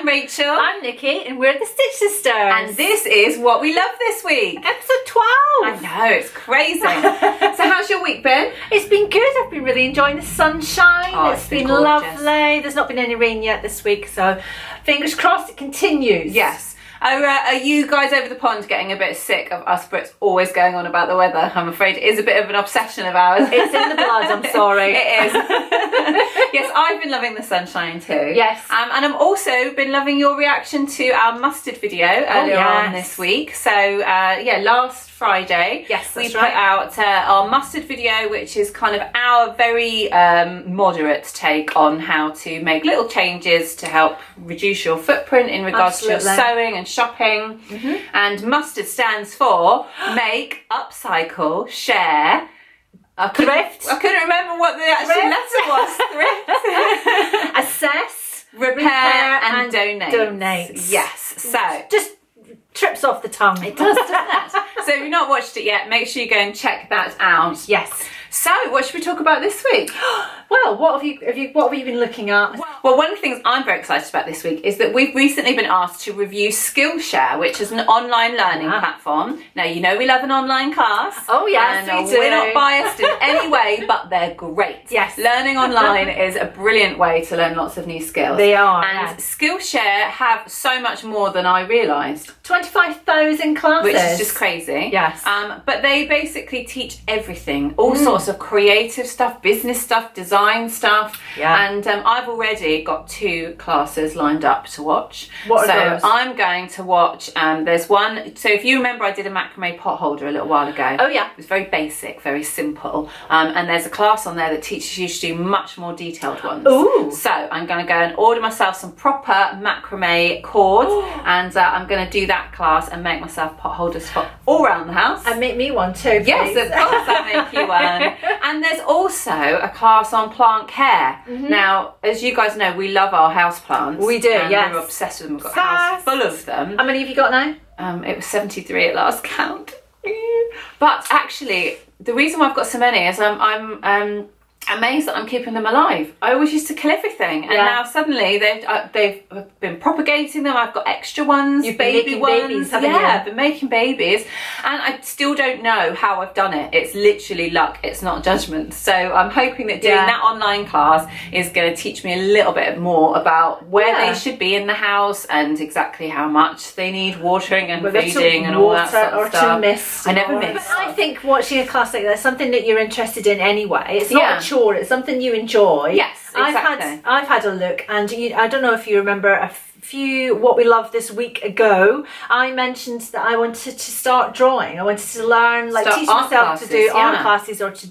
I'm Rachel. I'm Nikki, and we're the Stitch Sisters. And this is What We Love This Week. Episode 12. I know, it's crazy. So how's your week been? It's been good. I've been really enjoying the sunshine. Oh, it's been gorgeous. lovely. There's not been any rain yet this week, so fingers crossed it continues. Yes. Are you guys over the pond getting a bit sick of us Brits always going on about the weather? I'm afraid it is a bit of an obsession of ours. It's in the blood, I'm sorry. It is. Yes, I've been loving the sunshine too. Yes. And I've also been loving your reaction to our mustard video earlier on this week. So, last Friday, we put out our mustard video, which is kind of our very moderate take on how to make little changes to help reduce your footprint in regards to your sewing and shopping. And mustard stands for make, upcycle, share, thrift. I couldn't remember what the actual letter was. Thrift. Assess, repair and donate. Yes. So just trips off the tongue. It does, doesn't it? So if you've not watched it yet, make sure you go and check that out. Yes. So what should we talk about this week? Well, what have you been looking at? Well, one of the things I'm very excited about this week is that we've recently been asked to review Skillshare, which is an online learning platform. Now, you know we love an online class. Oh, yes, and we do. We're not biased in any way, but they're great. Yes. Learning online is a brilliant way to learn lots of new skills. They are. And Skillshare have so much more than I realised. 25,000 classes. Which is just crazy. Yes. But they basically teach everything, all sorts of creative stuff, business stuff, design stuff. Yeah. And I've already got 2 classes lined up to watch. What are those? I'm going to watch, there's one, so if you remember I did a macrame pot holder a little while ago. Oh yeah. It was very basic, very simple. And there's a class on there that teaches you to do much more detailed ones. Ooh. So I'm going to go and order myself some proper macrame cords and I'm going to do that class and make myself pot holders for all around the house. And make me one too, please. Yes, of course I'll make you one. And there's also a class on plant care. Now, as you guys know, we love our house plants. We do, and yes. we're obsessed with them. We've got a house full of them. How many have you got now? It was 73 at last count. But actually, the reason why I've got so many is I'm amazed that I'm keeping them alive. I always used to kill everything, and now suddenly they've been propagating them. I've got extra ones, You've been making ones. babies, haven't you? I've been making babies, and I still don't know how I've done it. It's literally luck. It's not judgment. So I'm hoping that doing that online class is going to teach me a little bit more about where they should be in the house and exactly how much they need watering and feeding and all that sort of stuff. To mist. I never miss. But I think watching a class like that is something that you're interested in anyway. It's not a chore, it's something you enjoy. Yes, exactly. I've had a look, and I don't know if you remember a few What We Love this week ago, I mentioned that I wanted to start drawing. I wanted to learn, teach myself to do art classes or to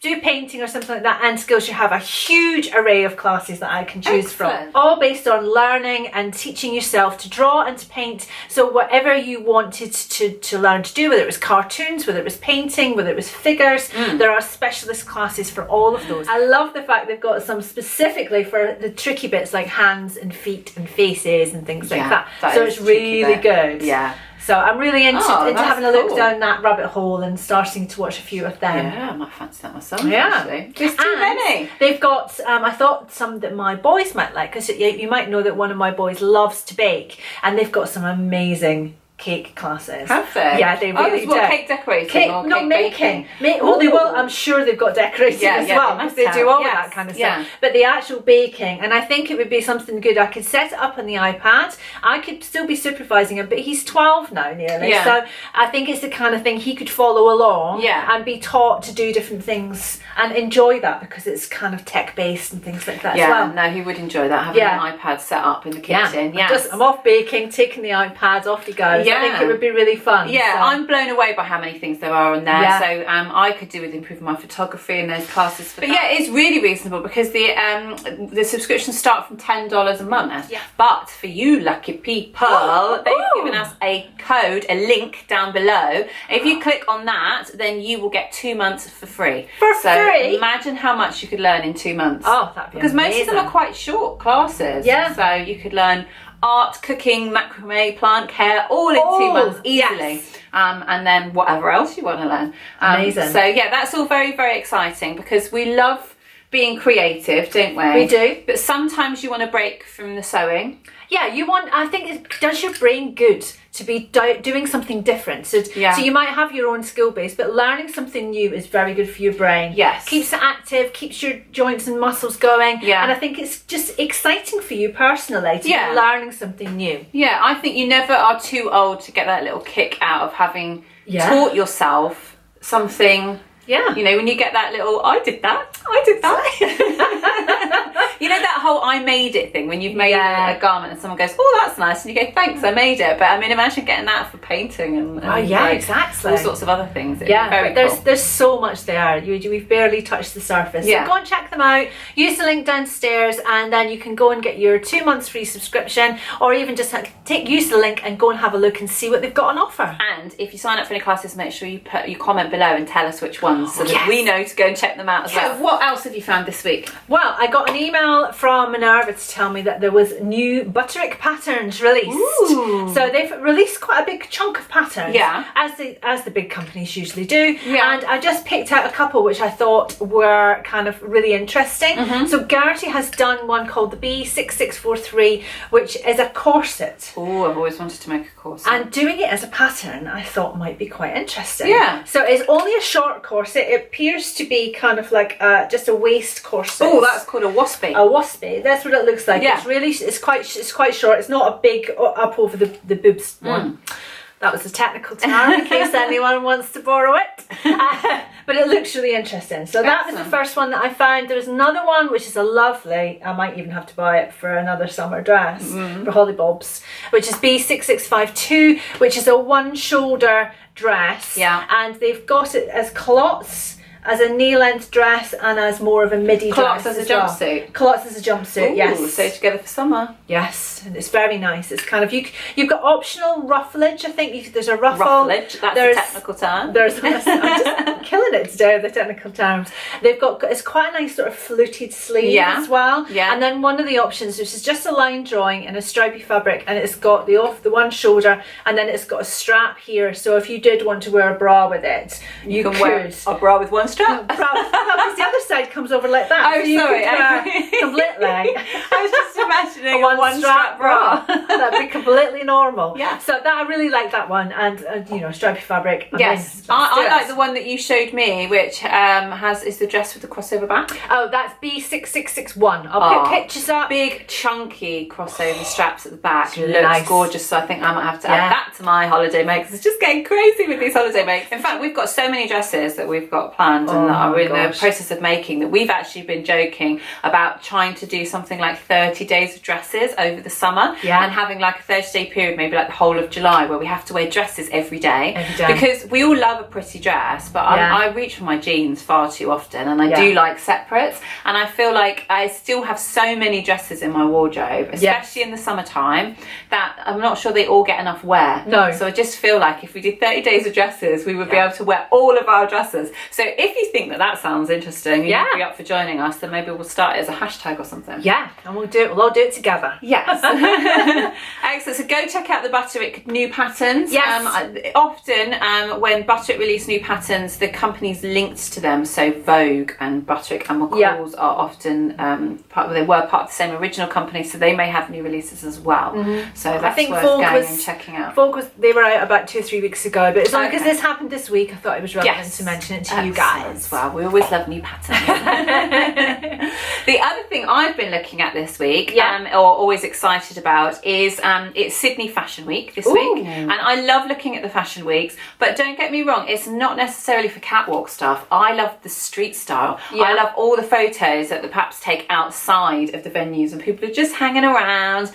do painting or something like that. And Skillshare have a huge array of classes that I can choose from, all based on learning and teaching yourself to draw and to paint. So whatever you wanted to learn to do, whether it was cartoons, whether it was painting, whether it was figures, there are specialist classes for all of those. I love the fact they've got some specifically for the tricky bits like hands and feet and faces and things like that. So it's really good. Yeah. So I'm really into having a look down that rabbit hole and starting to watch a few of them. Yeah, I might fancy that myself. Actually. There's too many. They've got, I thought some that my boys might like, because you might know that one of my boys loves to bake, and they've got some amazing cake classes. Have they? Yeah, they really do. Cake decorating or cake making. baking? Well, they will. I'm sure they've got decorating as well, because they do all of that kind of stuff. But the actual baking, and I think it would be something good. I could set it up on the iPad. I could still be supervising him, but he's 12 now nearly. So I think it's the kind of thing he could follow along and be taught to do different things and enjoy that, because it's kind of tech based and things like that as well. No, he would enjoy that, having an iPad set up in the kitchen. I'm off baking, taking the iPad, off he goes. I think it would be really fun. I'm blown away by how many things there are on there. So I could do with improving my photography and those classes for that. It's really reasonable, because the subscriptions start from $10 a month. But for you lucky people, they've given us a code, a link down below. If you click on that, then you will get 2 months for free. For free? Imagine how much you could learn in 2 months. Oh, that'd be because amazing. most of them are quite short classes. So you could learn art, cooking, macrame, plant care, all in 2 months easily. And then whatever else you want to learn. Amazing. So that's all very, very exciting, because we love being creative, don't we? We do. But sometimes you want to break from the sewing. Yeah, I think it does your brain good to be doing something different. So you might have your own skill base, but learning something new is very good for your brain. Yes. Keeps it active, keeps your joints and muscles going. Yeah. And I think it's just exciting for you personally to be learning something new. Yeah, I think you never are too old to get that little kick out of having taught yourself something. Yeah. You know, when you get that little, I did that. You know that whole I made it thing, when you've made a garment and someone goes, oh, that's nice, and you go, thanks, I made it. But I mean, imagine getting that for painting and exactly. all sorts of other things. There's so much there. We've barely touched the surface. So go and check them out. Use the link downstairs, and then you can go and get your 2 months free subscription, or even just use the link and go and have a look and see what they've got on offer. And if you sign up for any classes, make sure you put your comment below and tell us which ones, so that we know to go and check them out as well. What else have you found this week? Well, I got an email from Minerva to tell me that there was new Butterick Patterns released. Ooh. So they've released quite a big chunk of patterns, as the big companies usually do. Yeah. And I just picked out a couple which I thought were kind of really interesting. So Gertie has done one called the B6643, which is a corset. Oh, I've always wanted to make a corset. And doing it as a pattern, I thought might be quite interesting. Yeah. So it's only a short corset. It appears to be kind of like just a waist corset. Oh, that's called a waspy. A waspy. That's what it looks like. Yeah. It's quite short. It's not a big up over the boobs one. That was a technical term in case anyone wants to borrow it. But it looks really interesting. So that was the first one that I found. There was another one which is a lovely, I might even have to buy it for another summer dress for Holly Bobs, which is B6652, which is a one shoulder dress. Yeah. And they've got it as culottes, as a knee-length dress, and as more of a midi dress as a jumpsuit. Culottes as a jumpsuit. Ooh, yes. So together for summer. Yes, and it's very nice. It's kind of you've got optional rufflage. I think there's a ruffle. Rufflage. That's a technical term. I'm just killing it today with the technical terms. They've got it's quite a nice sort of fluted sleeve as well. Yeah. And then one of the options, which is just a line drawing in a stripy fabric, and it's got the one shoulder, and then it's got a strap here. So if you did want to wear a bra with it, you could wear a bra with one strap. No, because the other side comes over like that. Oh, so sorry. Completely. I was just imagining a one strap bra. That'd be completely normal. Yeah. So I really like that one, and stripy fabric. Yes, I like the one that you showed me, which is the dress with the crossover back. Oh, that's B6661. I'll put pictures up. Big chunky crossover straps at the back. Really looks nice. Gorgeous. So I think I might have to add that to my holiday makes. It's just getting crazy with these holiday makes. In fact, we've got so many dresses that we've got planned and that are in the process of making, that we've actually been joking about trying to do something like 30 days of dresses over the summer, and having like a 30-day period, maybe like the whole of July, where we have to wear dresses every day. Because we all love a pretty dress, but I reach for my jeans far too often, and I do like separates, and I feel like I still have so many dresses in my wardrobe, especially in the summertime, that I'm not sure they all get enough wear. No. So I just feel like if we did 30 days of dresses, we would be able to wear all of our dresses. So if you think that sounds interesting, you'd be up for joining us, then maybe we'll start it as a hashtag or something. Yeah, and we'll all do it together. Yes. Excellent. So go check out the Butterick new patterns. Yes. Often when Butterick release new patterns, the companies linked to them, so Vogue and Butterick and McQueen are often they were part of the same original company, so they may have new releases as well. So that's worth going and checking out. Vogue they were out about 2 or 3 weeks ago, but as long as this happened this week, I thought it was relevant to mention it to you guys. Well, we always love new patterns. The other thing I've been looking at this week, or always excited about, is it's Sydney Fashion Week this week, and I love looking at the fashion weeks, but don't get me wrong, it's not necessarily for catwalk stuff. I love the street style. I love all the photos that the paps take outside of the venues, and people are just hanging around.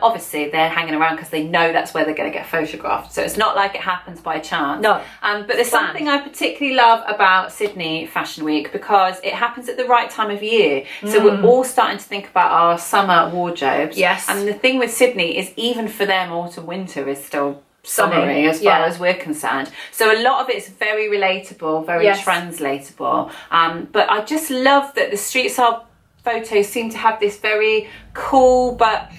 Obviously they're hanging around because they know that's where they're going to get photographed, so it's not like it happens by chance. No. But there's something I particularly love about Sydney Fashion Week, because it happens at the right time of year. So we're all starting to think about our summer wardrobes. Yes. And the thing with Sydney is, even for them, autumn winter is still summery as far as we're concerned. So a lot of it's very relatable, very translatable. But I just love that the street style photos seem to have this very cool but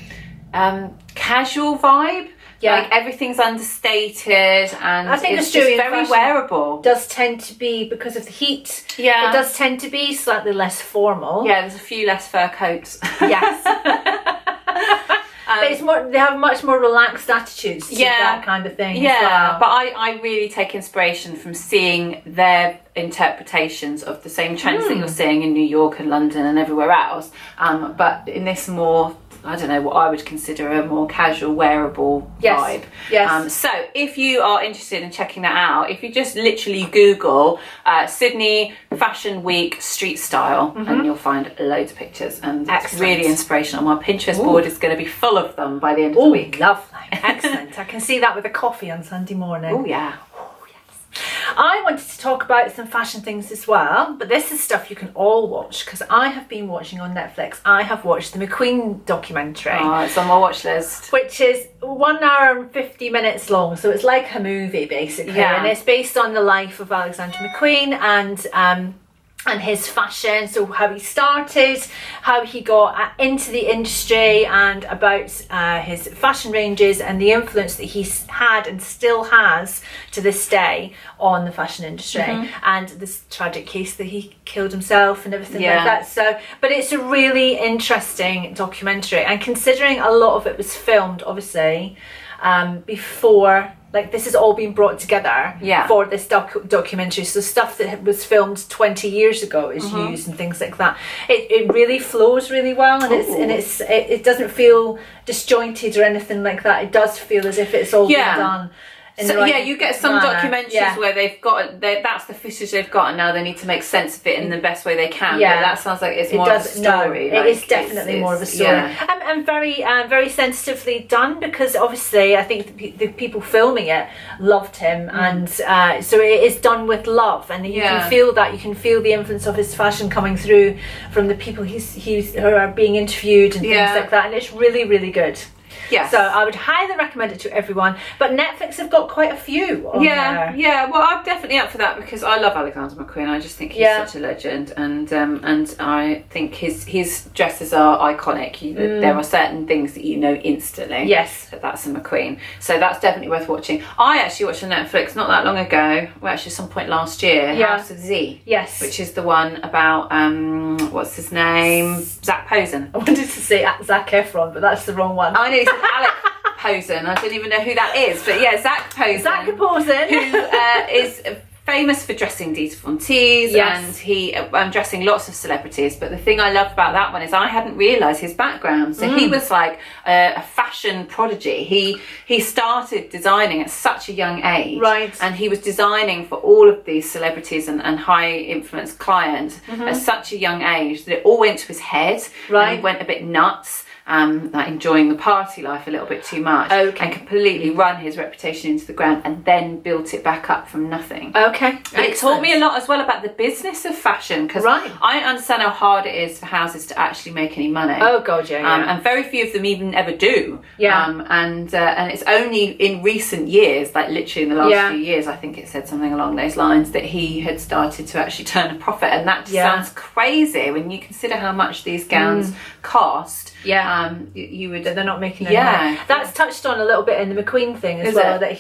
casual vibe. Yeah. Like everything's understated, and I think it's just Australian very fashion wearable. does tend to be, because of the heat, Yeah. it does tend to be slightly less formal. Yeah, there's a few less fur coats. Yes. But it's more, they have much more relaxed attitudes to that kind of thing. Yeah, as well. but I really take inspiration from seeing their interpretations of the same trends that you're seeing in New York and London and everywhere else. But in this more, I don't know, what I would consider a more casual, wearable vibe. Yes. So if you are interested in checking that out, if you just literally Google Sydney Fashion Week street style, and you'll find loads of pictures, and it's really inspirational. My Pinterest board is going to be full of them by the end of the week. Lovely. Excellent. I can see that with a coffee on Sunday morning. Oh yeah. I wanted to talk about some fashion things as well, but this is stuff you can all watch, because I have been watching on Netflix. I have watched the McQueen documentary. Oh, it's on my watch list. Which is 1 hour and 50 minutes long, so it's like a movie basically. Yeah. And it's based on the life of Alexander McQueen and his fashion, so how he started, how he got into the industry, and about his fashion ranges and the influence that he's had and still has to this day on the fashion industry, and this tragic case that he killed himself and everything like that. So, but it's a really interesting documentary, and considering a lot of it was filmed obviously before, like, this has all been brought together for this documentary. So stuff that was filmed 20 years ago is used and things like that. It really flows really well, and it doesn't feel disjointed or anything like that. It does feel as if it's all been done. So you get some documentaries where they've got that's the footage they've got, and now they need to make sense of it in the best way they can. Yeah, but that sounds like it's more of a story. No, it is definitely more of a story, and very sensitively done, because obviously I think the people filming it loved him, and so it is done with love, and you can feel that. You can feel the influence of his fashion coming through from the people who are being interviewed and things like that, and it's really, really good. Yes. So I would highly recommend it to everyone. But Netflix have got quite a few on there. Yeah. Well, I'm definitely up for that, because I love Alexander McQueen. I just think he's such a legend, and I think his dresses are iconic. There are certain things that you know instantly. Yes. That's a McQueen. So that's definitely worth watching. I actually watched on Netflix not that long ago. Well, actually, some point last year. House of Z. Yes. Which is the one about what's his name? Zach Posen. I wanted to say Zac Efron, but that's the wrong one. I know. Alec Posen. I don't even know who that is, but Zach Posen. Zach Posen, who is famous for dressing Dita Von Teese, and he dressing lots of celebrities. But the thing I loved about that one is I hadn't realised his background. So he was like a fashion prodigy. He started designing at such a young age, right? And he was designing for all of these celebrities and high influence clients at such a young age that it all went to his head, right? And he went a bit nuts. Like enjoying the party life a little bit too much, and completely run his reputation into the ground, and then built it back up from nothing. And it taught me a lot as well about the business of fashion, because I understand how hard it is for houses to actually make any money. Oh god, and very few of them even ever do. And it's only in recent years, like literally in the last few years, I think it said something along those lines, that he had started to actually turn a profit, and that just sounds crazy when you consider how much these gowns cost. You would. They're not making any money. That's touched on a little bit in the McQueen thing as well. That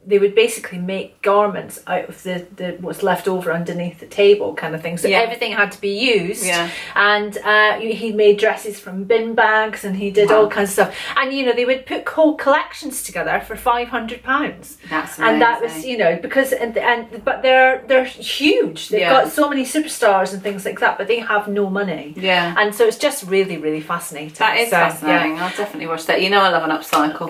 they would basically make garments out of the what's left over underneath the table, kind of thing. So everything had to be used. And he made dresses from bin bags, and he did all kinds of stuff. And they would put whole collections together for £500. That's amazing. And that was because but they're huge. They've got so many superstars and things like that, but they have no money. And so it's just really, really fascinating. That is fascinating. I'll definitely watch that. I love an upcycle.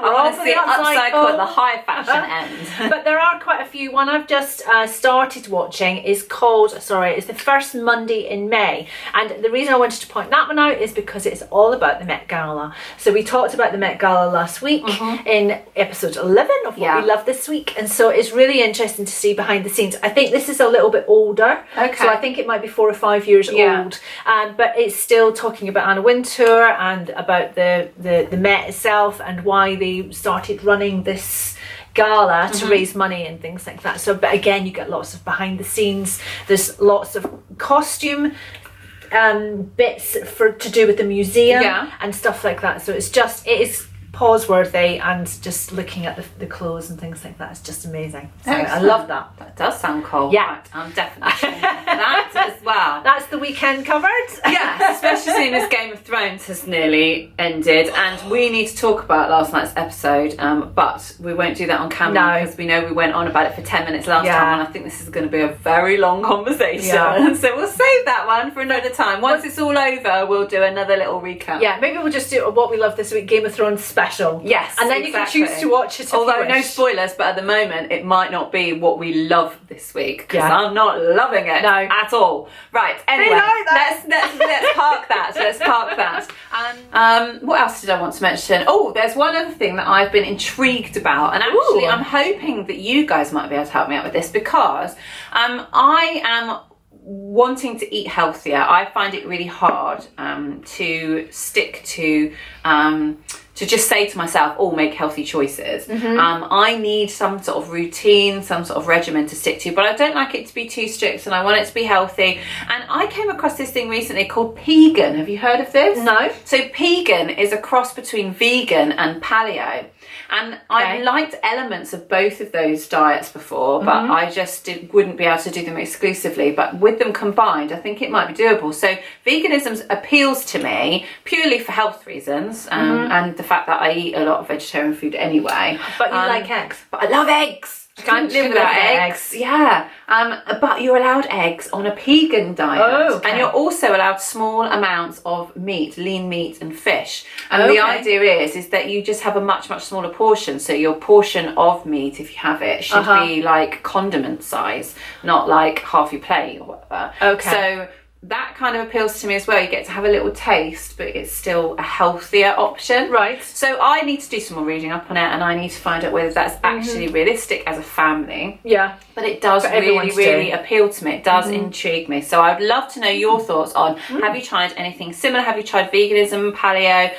We're all for the upcycle at the high fashion end. But there are quite a few. One I've just started watching is it's the first Monday in May, and the reason I wanted to point that one out is because it's all about the Met Gala. So we talked about the Met Gala last week in episode 11 of What We Love This Week, and so it's really interesting to see behind the scenes. I think this is a little bit older, so I think it might be 4 or 5 years old, but it's still talking about Anna Wintour and about the Met itself and why they started running this gala to raise money and things like that. So, but again, you get lots of behind the scenes. There's lots of costume bits to do with the museum and stuff like that. So it is pause worthy, and just looking at the clothes and things like that is just amazing. So I love that. That does sound cool. Yeah. Right, I'm definitely tuning in for that as well. That's the weekend covered. Yes, especially seeing as Game of Thrones has nearly ended, and we need to talk about last night's episode, but we won't do that on camera because we know we went on about it for 10 minutes last time, and I think this is going to be a very long conversation. So we'll save that one for another time. Once it's all over, we'll do another little recap. Yeah, maybe we'll just do what we love this week, Game of Thrones special. Yes, and then you can choose to watch it. Although no spoilers, but at the moment it might not be what we love this week, because I'm not loving it at all. Right, anyway, let's park that. Let's park that. What else did I want to mention? Oh, there's one other thing that I've been intrigued about, and actually I'm hoping that you guys might be able to help me out with this, because I am wanting to eat healthier. I find it really hard to stick to just say to myself, make healthy choices. I need some sort of routine, some sort of regimen to stick to, but I don't like it to be too strict, and I want it to be healthy. And I came across this thing recently called Pegan. Have you heard of this? No. So Pegan is a cross between vegan and paleo. And I've liked elements of both of those diets before, but I just wouldn't be able to do them exclusively. But with them combined, I think it might be doable. So veganism appeals to me purely for health reasons, and the fact that I eat a lot of vegetarian food anyway. But you like eggs. But I love eggs. I can't live without eggs. Yeah. But you're allowed eggs on a Pegan diet. And you're also allowed small amounts of meat, lean meat and fish. And the idea is that you just have a much, much smaller portion. So your portion of meat, if you have it, should be like condiment size, not like half your plate or whatever. So that kind of appeals to me as well. You get to have a little taste, but it's still a healthier option. Right. So I need to do some more reading up on it, and I need to find out whether that's actually realistic as a family. Yeah. But it does really appeal to me. It does intrigue me. So I'd love to know your thoughts on, have you tried anything similar? Have you tried veganism, paleo?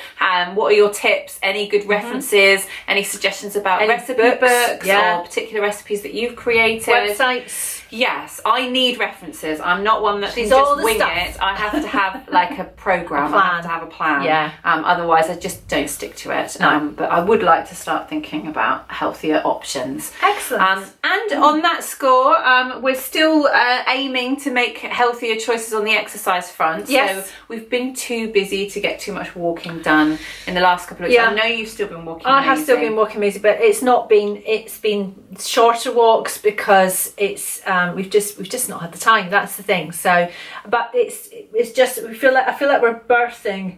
What are your tips? Any good references? Any suggestions about recipe books or particular recipes that you've created? Websites? Yes, I need references. I'm not one that can just wing it. I have to have like a program. I have to have a plan. Yeah. Otherwise, I just don't stick to it. No. But I would like to start thinking about healthier options. Excellent. And on that score, we're still aiming to make healthier choices on the exercise front. Yes. So we've been too busy to get too much walking done in the last couple of weeks. I know you've still been walking. I have still been walking amazing, but it's been shorter walks because we've just not had the time. That's the thing. So, but it's just I feel like we're birthing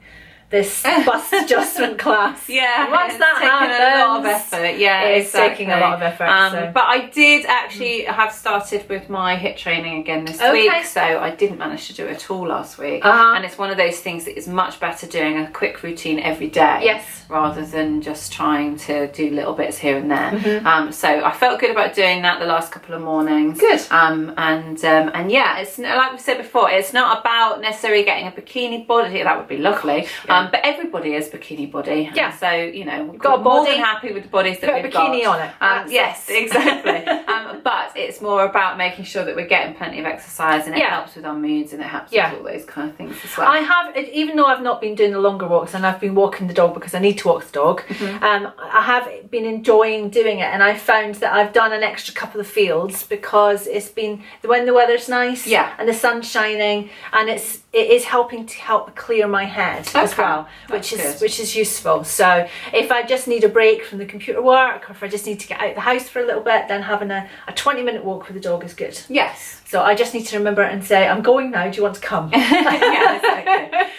this bust adjustment class. Yeah, once that happens, a lot of effort. Yeah, it's taking a lot of effort. But I did actually have started with my HIIT training again this week, so I didn't manage to do it at all last week. And it's one of those things that is much better doing a quick routine every day, rather than just trying to do little bits here and there. So I felt good about doing that the last couple of mornings. Good. And yeah, it's like we said before, it's not about necessarily getting a bikini body. That would be lovely. But everybody has bikini body. Yeah. So, you know, we've got a more body, than happy with the bodies that we've got. Put a bikini on it. Yes, exactly. But it's more about making sure that we're getting plenty of exercise, and it helps with our moods, and it helps with all those kind of things as well. I have, even though I've not been doing the longer walks, and I've been walking the dog because I need to walk the dog, I have been enjoying doing it, and I found that I've done an extra couple of fields because it's been, when the weather's nice and the sun's shining, and it is helping to help clear my head as well, which is useful. So if I just need a break from the computer work, or if I just need to get out of the house for a little bit, then having a 20-minute walk with the dog is good. Yes. So I just need to remember and say, I'm going now, do you want to come? Yeah, exactly.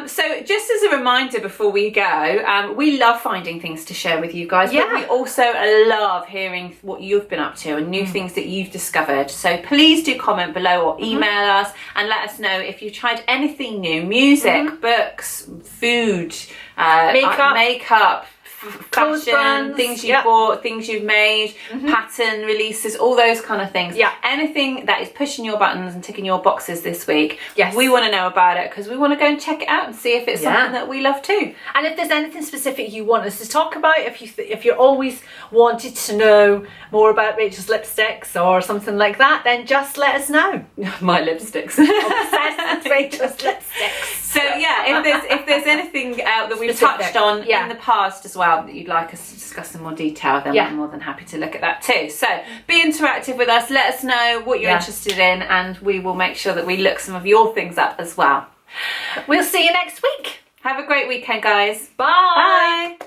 So just as a reminder before we go, we love finding things to share with you guys, but we also love hearing what you've been up to and new things that you've discovered. So please do comment below or email us and let us know if you've tried anything new, music, books, food, makeup, fashion, things you've bought, things you've made, pattern releases, all those kind of things. Yeah. Anything that is pushing your buttons and ticking your boxes this week, we want to know about it because we want to go and check it out and see if it's something that we love too. And if there's anything specific you want us to talk about, if you're always wanted to know more about Rachel's lipsticks or something like that, then just let us know. My lipsticks. Obsessed with Rachel's lipsticks. So yeah, if there's anything that we've touched on in the past as well that you'd like us to discuss in more detail, then we're more than happy to look at that too. So be interactive with us, let us know what you're interested in, and we will make sure that we look some of your things up as well. We'll see you next week. Have a great weekend, guys. Bye. Bye.